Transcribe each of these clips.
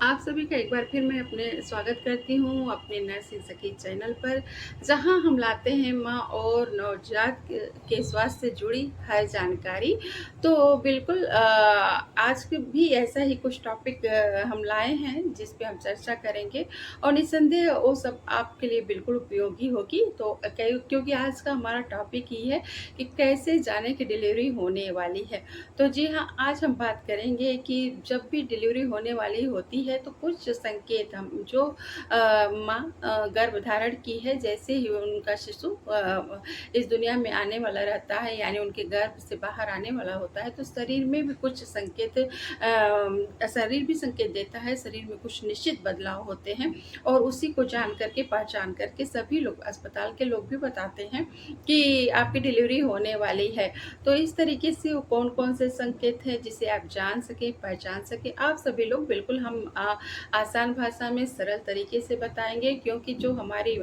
आप सभी का एक बार फिर मैं अपने स्वागत करती हूँ अपने नर्सिंग सखी चैनल पर, जहाँ हम लाते हैं माँ और नवजात के स्वास्थ्य से जुड़ी हर जानकारी। तो बिल्कुल आज भी ऐसा ही कुछ टॉपिक हम लाए हैं जिस पे हम चर्चा करेंगे और निस्संदेह वो सब आपके लिए बिल्कुल उपयोगी होगी। तो क्योंकि आज का हमारा टॉपिक ही है कि कैसे जाने की डिलीवरी होने वाली है। तो जी हाँ, आज हम बात करेंगे कि जब भी डिलीवरी होने वाली होती है तो कुछ संकेत हम जो माँ गर्भधारण की है, जैसे ही उनका शिशु इस दुनिया में आने वाला रहता है, यानी उनके गर्भ से बाहर आने वाला होता है, तो शरीर में भी कुछ संकेत शरीर भी संकेत देता है, शरीर में कुछ निश्चित बदलाव होते हैं और उसी को जान करके पहचान करके सभी लोग, अस्पताल के लोग भी बताते हैं कि आपकी डिलीवरी होने वाली है। तो इस तरीके से वो कौन-कौन से संकेत हैं जिसे आप जान सकें, पहचान सकें, आप सभी लोग बिल्कुल हम आसान भाषा में सरल तरीके से बताएँगे, क्योंकि जो हमारी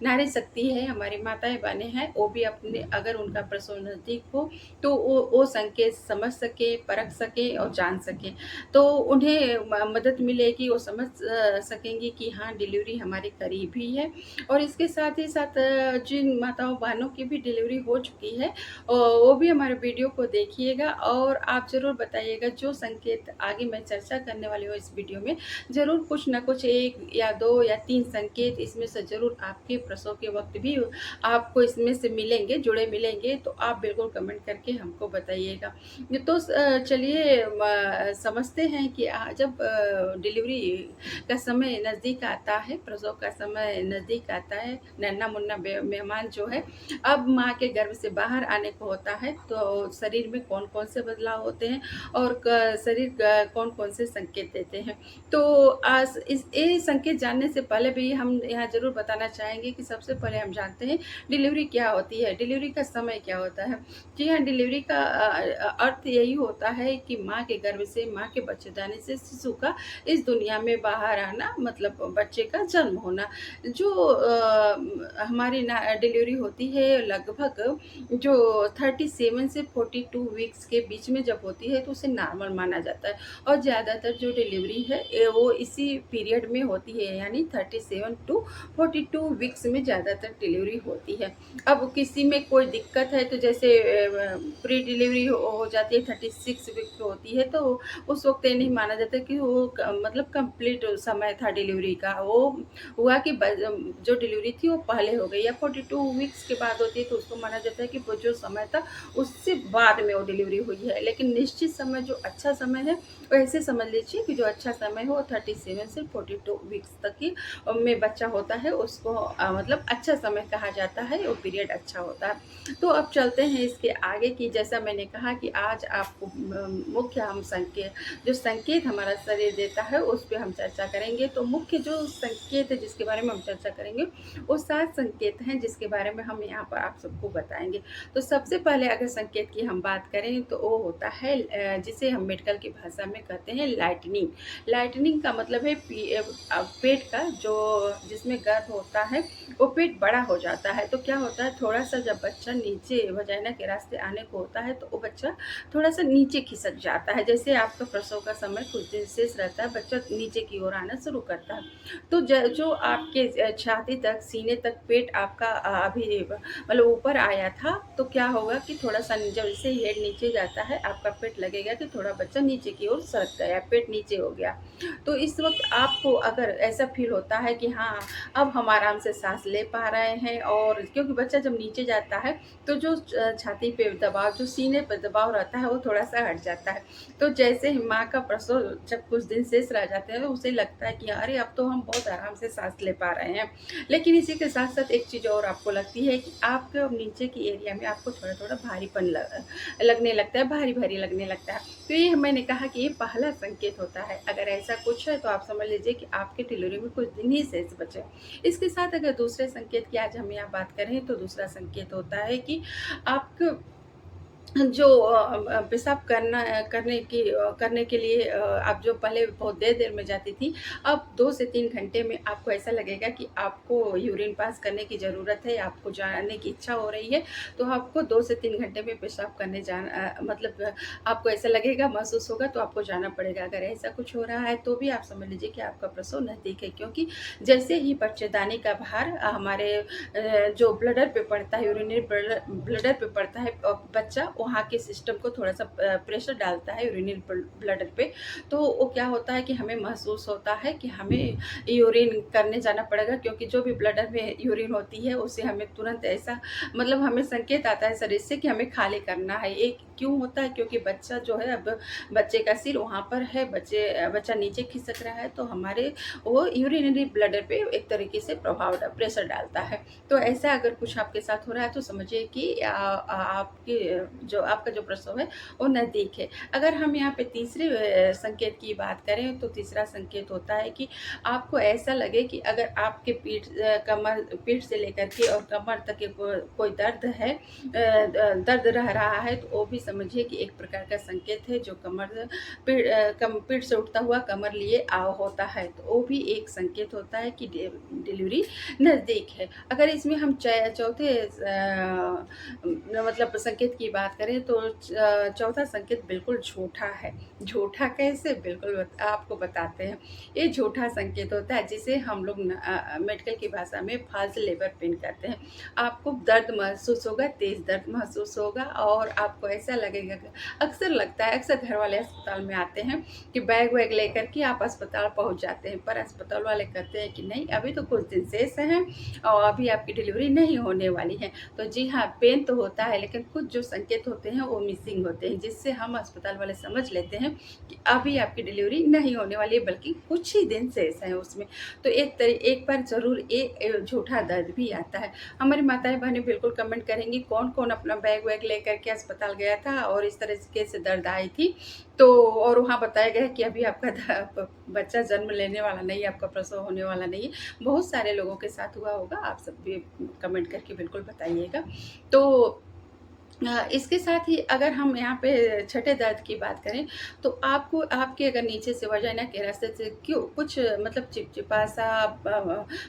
नारी शक्ति है, हमारी माताएँ-बहनें हैं, वो भी अपने अगर उनका प्रसव नज़दीक हो तो वो संकेत समझ सकें, परख सकें और जान सकें। तो उन्हें मदद मिलेगी, वो समझ सकेंगी कि हाँ, डिलीवरी हमारे करीब ही है। और इसके साथ ही साथ जिन माताओं-बहनों की भी डिलीवरी हो चुकी है, वो भी हमारे वीडियो को देखिएगा और आप ज़रूर बताइएगा जो संकेत आगे मैं चर्चा करने वाली हूँ इस वीडियो में, ज़रूर कुछ ना कुछ 1 या 2 या 3 संकेत इसमें से ज़रूर आपके प्रसव के वक़्त भी आपको इसमें से मिलेंगे, जुड़े मिलेंगे, तो आप बिल्कुल कमेंट करके हमको बताइएगा। तो चलिए समझते हैं कि जब डिलीवरी का समय नज़दीक आता है, प्रसव का समय नज़दीक आता है, नन्हा-मुन्ना मेहमान जो है अब माँ के गर्भ से बाहर आने को होता है, तो शरीर में कौन-कौन से बदलाव होते हैं और शरीर कौन-कौन से संकेत देते हैं। तो ये संकेत जानने से पहले भी हम यहाँ ज़रूर बताना चाहेंगे कि सबसे पहले हम जानते हैं डिलीवरी क्या होती है, डिलीवरी का समय क्या होता है। जी हाँ, डिलीवरी का अर्थ यही होता है कि माँ के गर्भ से, माँ के बच्चेदानी से शिशु का इस दुनिया में बाहर आना, मतलब बच्चे का जन्म होना। जो हमारी डिलीवरी होती है लगभग जो 37 से 42 वीक्स के बीच में जब होती है तो उसे नॉर्मल माना जाता है और ज़्यादातर जो डिलीवरी है वो इसी पीरियड में होती है, यानी 37 टू 42 वीक्स में ज़्यादातर डिलीवरी होती है। अब किसी में कोई दिक्कत है तो जैसे प्री डिलीवरी हो जाती है, 36 वीक पे होती है, तो उस वक्त ये नहीं माना जाता कि वो मतलब कंप्लीट समय था डिलीवरी का, वो हुआ कि जो डिलीवरी थी वो पहले हो गई, या 42 वीक्स के बाद होती है तो उसको माना जाता है कि वो जो समय था उससे बाद में वो डिलीवरी हुई है। लेकिन निश्चित समय जो अच्छा समय है वो ऐसे समझ लीजिए कि जो अच्छा समय हो 37 से 42 वीक्स तक की में बच्चा होता है, उसको मतलब अच्छा समय कहा जाता है, वो पीरियड अच्छा होता है। तो अब चलते हैं इसके आगे की, जैसा मैंने कहा कि आज आपको मुख्य हम जो संकेत हमारा शरीर देता है उस पे हम चर्चा करेंगे। तो मुख्य जो संकेत है जिसके बारे में हम चर्चा करेंगे वो 7 संकेत हैं जिसके बारे में हम यहाँ पर आप सबको बताएँगे। तो सबसे पहले अगर संकेत की हम बात करें तो वो होता है जिसे हम मेडिकल की भाषा में कहते हैं लाइटनिंग। लाइटनिंग का मतलब है पेट का जो जिसमें गर्भ होता है वो पेट बड़ा हो जाता है। तो क्या होता है, थोड़ा-सा जब बच्चा नीचे वजाइना के रास्ते आने को होता है तो वो बच्चा थोड़ा-सा नीचे खिसक जाता है। जैसे आपका प्रसव का समय कुछ दिन शेष रहता है, बच्चा नीचे की ओर आना शुरू करता है। तो जो आपके छाती तक, सीने तक पेट आपका अभी मतलब ऊपर आया था, तो क्या होगा कि थोड़ा-सा जैसे ही हेड नीचे जाता है, आपका पेट लगेगा कि थोड़ा बच्चा नीचे की ओर सरक गया, पेट नीचे हो गया। तो इस वक़्त आपको अगर ऐसा फ़ील होता है कि हाँ, अब हम आराम से साँस ले पा रहे हैं, और क्योंकि बच्चा जब नीचे जाता है, तो जो छाती पे दबाव, जो सीने पे दबाव रहता है, वो थोड़ा-सा हट जाता है। तो जैसे ही माँ का प्रसव जब कुछ दिन शेष रह जाते हैं, तो उसे लगता है कि अरे अब तो हम बहुत आराम से सांस ले पा रहे हैं। लेकिन इसी के साथ साथ एक चीज़ और आपको लगती है कि आपके अब नीचे की एरिया में आपको थोड़ा थोड़ा भारीपन लगने लगता है, भारी भारी लगने लगता है। तो ये मैंने कहा कि ये पहला संकेत होता है। अगर ऐसा कुछ है तो आप समझ लीजिए कि आपके डिलीवरी में कुछ दिन ही शेष बचे। इसके साथ अगर दूसरे संकेत की आज हम यहाँ बात करें तो दूसरा संकेत होता है कि आपको जो पेशाब करने के लिए आप जो पहले बहुत देर-देर में जाती थी, अब 2 से 3 घंटे में आपको ऐसा लगेगा कि आपको यूरिन पास करने की ज़रूरत है, आपको जाने की इच्छा हो रही है, तो आपको 2 से 3 घंटे में पेशाब करने मतलब आपको ऐसा लगेगा, महसूस होगा तो आपको जाना पड़ेगा। अगर ऐसा कुछ हो रहा है तो भी आप समझ लीजिए कि आपका प्रसव नज़दीक है, क्योंकि जैसे ही बच्चेदानी का भार हमारे जो ब्लडर पे पड़ता है, यूरिनरी ब्लडर पे पड़ता है, बच्चा वहाँ के सिस्टम को थोड़ा-सा प्रेशर डालता है यूरिनरी ब्लडर पे, तो वो क्या होता है कि हमें महसूस होता है कि हमें यूरिन करने जाना पड़ेगा, क्योंकि जो भी ब्लडर में यूरिन होती है, उससे हमें तुरंत ऐसा मतलब हमें संकेत आता है शरीर से कि हमें खाली करना है। ये क्यों होता है? क्योंकि बच्चा जो है, अब बच्चे का सिर वहाँ पर है, बच्चा नीचे खिसक रहा है, तो हमारे वो यूरिनरी ब्लडर पे एक तरीके से प्रेशर डालता है। तो ऐसा अगर कुछ आपके साथ हो रहा है तो समझिए कि आपके जो आपका जो प्रसव है वो नज़दीक है। अगर हम यहाँ पे तीसरे संकेत की बात करें, तो तीसरा संकेत होता है कि आपको ऐसा लगे कि अगर आपके पीठ से लेकर के और कमर तक के कोई दर्द है, दर्द रह रहा है, तो वो भी समझिए कि एक प्रकार का संकेत है, जो पीठ से उठता हुआ कमर लिए होता है, तो वो भी एक संकेत होता है कि डिलीवरी नज़दीक है। अगर इसमें हम चौथे मतलब संकेत की बात करें, तो चौथा संकेत बिल्कुल झूठा है। झूठा कैसे? बिल्कुल आपको बताते हैं। ये झूठा संकेत होता है, जिसे हम लोग मेडिकल की भाषा में फ़ॉल्स लेबर पेन कहते हैं। आपको दर्द महसूस होगा, तेज़ दर्द महसूस होगा, और आपको ऐसा लगेगा, अक्सर लगता है, अक्सर घर वाले अस्पताल में आते हैं कि बैग वैग लेकर के आप अस्पताल पहुँच जाते हैं, पर अस्पताल वाले कहते हैं कि नहीं, अभी तो कुछ दिन शेष हैं और अभी आपकी डिलीवरी नहीं होने वाली है। तो जी हाँ, पेन तो होता है, लेकिन कुछ जो संकेत होते हैं वो मिसिंग होते हैं, जिससे हम अस्पताल वाले समझ लेते हैं कि अभी आपकी डिलीवरी नहीं होने वाली है, बल्कि कुछ ही दिन शेष हैं उसमें। तो एक बार ज़रूर ये झूठा दर्द भी आता है। हमारी माताएँ बहनें बिल्कुल कमेंट करेंगी, कौन-कौन अपना बैग वैग लेकर के अस्पताल गया था और इस तरीके से दर्द आई थी। तो और वहाँ बताया गया कि अभी आपका बच्चा जन्म लेने वाला नहीं है, आपका प्रसव होने वाला नहीं है। बहुत सारे लोगों के साथ हुआ होगा, आप सब भी कमेंट करके बिल्कुल बताइएगा। तो इसके साथ ही अगर हम यहाँ पे छठे दर्द की बात करें, तो आपको आपके अगर नीचे से वजाइना के रास्ते से क्यों कुछ मतलब चिपचिपा-सा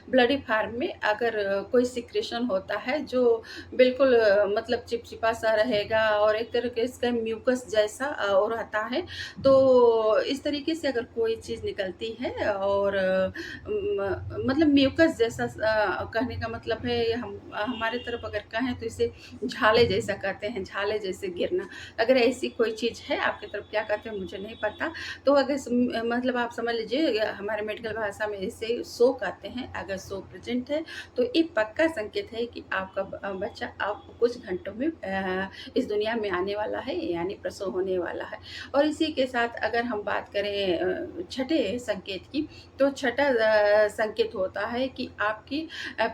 ब्लडी फॉर्म में अगर कोई सिक्रेशन होता है, जो बिल्कुल मतलब चिपचिपा-सा रहेगा और एक तरीके से म्यूकस जैसा वो रहता है। तो इस तरीके से अगर कोई चीज़ निकलती है और मतलब म्यूकस जैसा कहने का मतलब है, हम हमारे तरफ अगर कहें तो इसे झाले जैसा कहते हैं, झाले जैसे गिरना। अगर ऐसी कोई चीज़ है, आपकी तरफ क्या कहते हैं मुझे नहीं पता। तो अगर मतलब आप समझ लीजिए, हमारे मेडिकल भाषा में इसे शो कहते हैं। अगर शो प्रेज़ेंट है, तो ये पक्का संकेत है कि आपका बच्चा अब कुछ घंटों में इस दुनिया में आने वाला है, यानी प्रसव होने वाला है। और इसी के साथ अगर हम बात करें छठे संकेत की, तो छठा संकेत होता है कि आपकी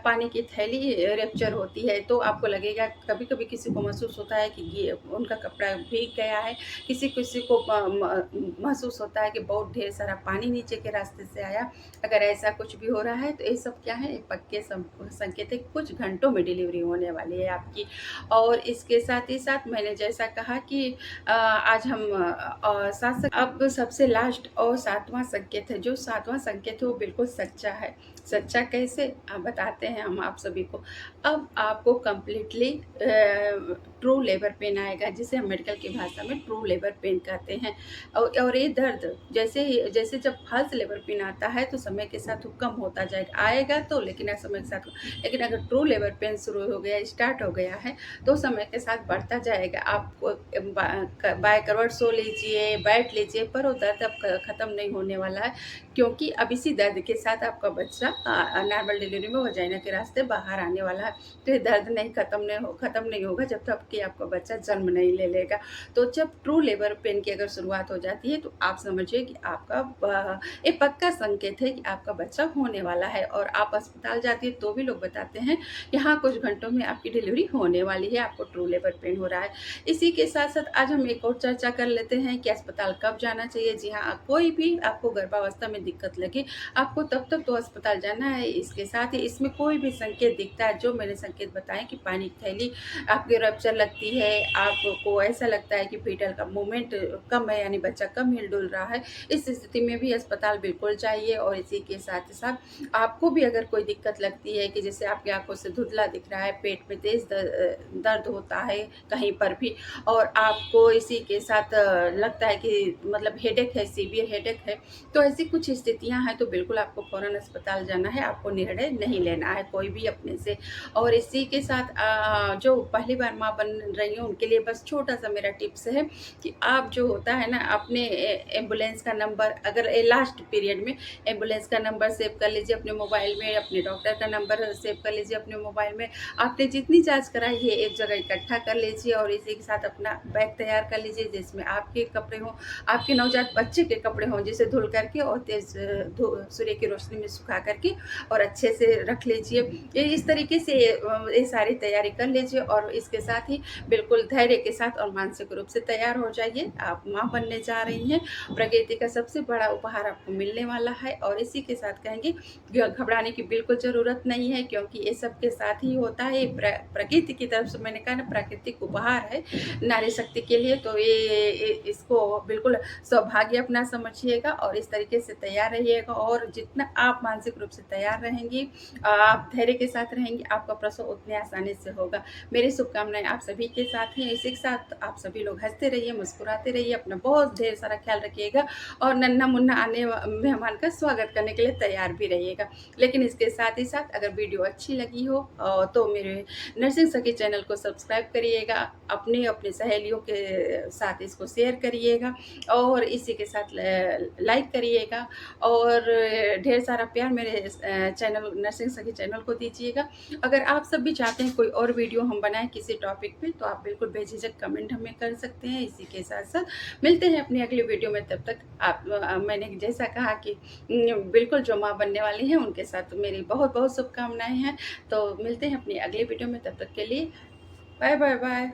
पानी की थैली रप्चर होती है। तो आपको लगेगा, कभी-कभी किसी को महसूस होता है कि ये उनका कपड़ा भीग गया है, किसी-किसी को महसूस होता है कि बहुत ढेर सारा पानी नीचे के रास्ते से आया। अगर ऐसा कुछ भी हो रहा है, तो ये सब क्या है, एक पक्के संकेत है, कुछ घंटों में डिलीवरी होने वाली है आपकी। और इसके साथ ही साथ मैंने जैसा कहा कि आज हम अब सबसे लास्ट और 7वां संकेत है। जो 7वां संकेत है वो बिल्कुल सच्चा है। सच्चा कैसे? बताते हैं हम आप सभी को। अब आपको कंप्लीटली ट्रू लेबर पेन आएगा, जिसे हम मेडिकल की भाषा में ट्रू लेबर पेन कहते हैं। और ये दर्द जैसे जब फ़ॉल्स लेबर पेन आता है, तो समय के साथ वो कम होता जाएगा। आएगा तो, लेकिन समय के साथ। लेकिन अगर ट्रू लेबर पेन शुरू हो गया, स्टार्ट हो गया है, तो समय के साथ बढ़ता जाएगा। आप बाय करवट सो लीजिए, बैठ लीजिए, पर वो दर्द अब ख़त्म नहीं होने वाला है, क्योंकि अब इसी दर्द के साथ आपका बच्चा नॉर्मल डिलीवरी में वजाइना के रास्ते बाहर आने वाला है। तो ये दर्द ख़त्म नहीं होगा जब तक कि आपका बच्चा जन्म नहीं ले लेगा। तो जब ट्रू लेबर पेन की अगर शुरुआत हो जाती है, तो आप समझिए कि आपका ये पक्का संकेत है कि आपका बच्चा होने वाला है। और आप अस्पताल जाती है तो भी लोग बताते हैं कि हाँ, कुछ घंटों में आपकी डिलीवरी होने वाली है, आपको ट्रू लेबर पेन हो रहा है। इसी के साथ-साथ आज हम एक और चर्चा कर लेते हैं कि अस्पताल कब जाना चाहिए। जी हाँ, कोई भी आपको गर्भावस्था में दिक्कत लगे आपको, तब तक तो अस्पताल जाना है। इसके साथ ही इसमें कोई भी संकेत दिखता है, जो मैंने संकेत बताएँ कि पानी की थैली आपकी रप्चर लगती है, आपको ऐसा लगता है कि फीटल का मूवमेंट कम है, यानी बच्चा कम हिल-डुल रहा है, इस स्थिति में भी अस्पताल बिल्कुल जाइए। और इसी के साथ ही साथ आपको भी अगर कोई दिक्कत लगती है कि जैसे आपकी आँखों से धुंधला दिख रहा है, पेट में तेज़ दर्द होता है कहीं पर भी, और आपको इसी के साथ लगता है कि मतलब हेडेक है, सीवियर हेडेक है, तो ऐसी कुछ स्थितियाँ हैं, तो बिल्कुल आपको फ़ौरन अस्पताल जाना है, आपको निर्णय नहीं लेना है कोई भी अपने से। और इसी के साथ जो पहली बार माँ बन रही हैं उनके लिए बस छोटा-सा मेरा टिप्स है कि आप जो होता है ना अपने एम्बुलेंस का नंबर, अगर लास्ट पीरियड में एम्बुलेंस का नंबर सेव कर लीजिए अपने मोबाइल में, अपने डॉक्टर का नंबर सेव कर लीजिए अपने मोबाइल में। आपने जितनी जाँच कराई है एक जगह इकट्ठा कर लीजिए और इसी के साथ अपना बैग तैयार कर लीजिए, जिसमें आपके कपड़े हों, आपके नवजात बच्चे के कपड़े हों, जिसे धुल करके और तेज़ सूर्य की रोशनी में सुखा करके और अच्छे से रख लीजिए। ये इस तरीके से ये सारी तैयारी कर लीजिए और इसके साथ ही बिल्कुल धैर्य के साथ और मानसिक रूप से तैयार हो जाइए। आप माँ बनने जा रही हैं, प्रकृति का सबसे बड़ा उपहार आपको मिलने वाला है। और इसी के साथ कहेंगे घबराने की बिल्कुल ज़रूरत नहीं है, क्योंकि ये सबके साथ ही होता है। प्रकृति की तरफ से मैंने कहा ना, प्राकृतिक उपहार है नारी शक्ति के लिए, तो ये इसको बिल्कुल सौभाग्य अपना समझिएगा और इस तरीके से तैयार रहिएगा। और जितना आप मानसिक रूप से तैयार रहेंगी, आप धैर्य के साथ रहेंगी, आपका प्रसव उतने आसानी से होगा। मेरी शुभकामनाएँ आप सभी के साथ हैं। इसी के साथ आप सभी लोग हँसते रहिए, मुस्कुराते रहिए, अपना बहुत ढेर सारा ख्याल रखिएगा और नन्हा-मुन्ना आने मेहमान का स्वागत करने के लिए तैयार भी रहिएगा। लेकिन इसके साथ ही साथ अगर वीडियो अच्छी लगी हो तो मेरे नर्सिंग सखी चैनल को सब्सक्राइब करिएगा, अपनी सहेलियों के साथ इसको शेयर करिएगा और इसी के साथ लाइक करिएगा और ढेर सारा प्यार मेरे चैनल नर्सिंग सखी चैनल को दीजिएगा। अगर आप सब भी चाहते हैं कोई और वीडियो हम बनाएं किसी टॉपिक पे, तो आप बिल्कुल बेझिझक कमेंट हमें कर सकते हैं। इसी के साथ साथ मिलते हैं अपनी अगली वीडियो में, तब तक आप मैंने जैसा कहा कि बिल्कुल जो माँ बनने वाली हैं उनके साथ मेरी बहुत बहुत शुभकामनाएं हैं। तो मिलते हैं अपनी अगली वीडियो में, तब तक के लिए बाय बाय बाय।